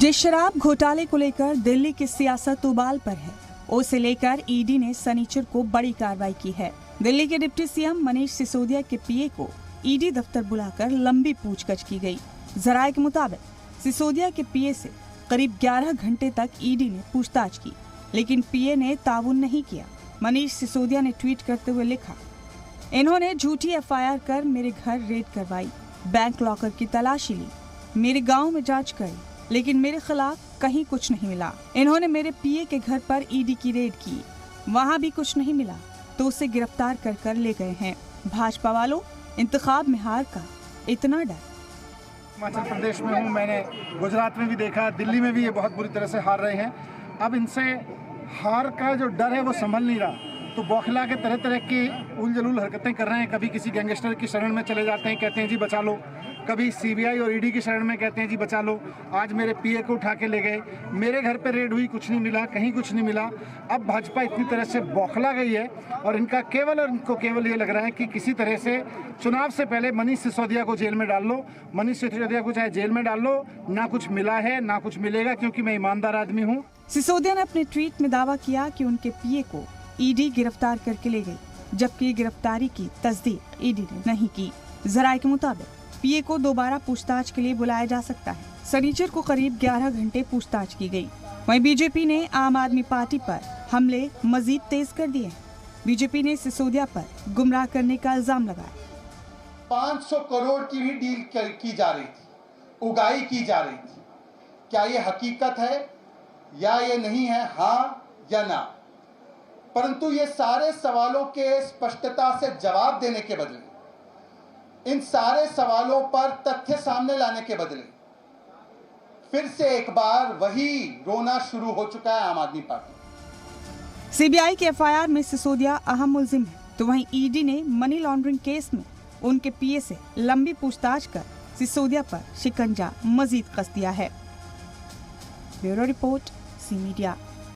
जिस शराब घोटाले को लेकर दिल्ली की सियासत उबाल पर है, उसे लेकर ईडी ने शनिचर को बड़ी कार्रवाई की है। दिल्ली के डिप्टी सीएम मनीष सिसोदिया के पीए को ईडी दफ्तर बुलाकर लंबी पूछताछ की गई। जराये के मुताबिक सिसोदिया के पीए से करीब 11 घंटे तक ईडी ने पूछताछ की, लेकिन पीए ने ताउन नहीं किया। मनीष सिसोदिया ने ट्वीट करते हुए लिखा, इन्होंने झूठी एफआईआर कर मेरे घर रेड करवाई, बैंक लॉकर की तलाशी ली, मेरे गांव में जांच करी, लेकिन मेरे खिलाफ कहीं कुछ नहीं मिला। इन्होंने मेरे पीए के घर पर ईडी की रेड की, वहां भी कुछ नहीं मिला तो उसे गिरफ्तार कर ले गए हैं। भाजपा वालों, इंतखाब में हार का इतना डर। हिमाचल प्रदेश में हूँ, मैंने गुजरात में भी देखा, दिल्ली में भी ये बहुत बुरी तरह से हार रहे हैं। अब इनसे हार का जो डर है वो संभल नहीं रहा, तो बौखला के तरह तरह की उलझुल हरकतें कर रहे हैं। कभी किसी गैंगस्टर की शरण में चले जाते हैं, कहते हैं जी बचा लो, कभी सीबीआई और ईडी की शरण में कहते हैं जी बचा लो। आज मेरे पीए को उठा के ले गए, मेरे घर पे रेड हुई, कुछ नहीं मिला, कहीं कुछ नहीं मिला। अब भाजपा इतनी तरह से बौखला गई है और इनको केवल ये लग रहा है कि किसी तरह से चुनाव से पहले मनीष सिसोदिया को जेल में डाल लो। मनीष सिसोदिया को चाहे जेल में डाल लो, ना कुछ मिला है ना कुछ मिलेगा, क्योंकि मैं ईमानदार आदमी हूँ। सिसोदिया ने अपने ट्वीट में दावा किया कि उनके पीए को ईडी गिरफ्तार करके ले गई, जबकि गिरफ्तारी की तस्दीक ईडी ने नहीं की। जराये के मुताबिक पीए को दोबारा पूछताछ के लिए बुलाया जा सकता है। शनिचर को करीब 11 घंटे पूछताछ की गई। वहीं बीजेपी ने आम आदमी पार्टी पर हमले मजीद तेज कर दिए। बीजेपी ने सिसोदिया पर गुमराह करने का इल्जाम लगाया। 500 करोड़ की भी डील की जा रही थी, उगाही की जा रही थी। क्या ये हकीकत है या ये नहीं है, हाँ या ना? परंतु ये सारे सवालों के स्पष्टता से जवाब देने के बदले, इन सारे सवालों पर तथ्य सामने लाने के बदले फिर से एक बार वही रोना शुरू हो चुका है आम आदमी पार्टी। सीबीआई के एफआईआर में सिसोदिया अहम मुल्जिम है, तो वहीं ईडी ने मनी लॉन्ड्रिंग केस में उनके पीए से लंबी पूछताछ कर सिसोदिया पर शिकंजा मजीद कस दिया है। Bureau report, C media.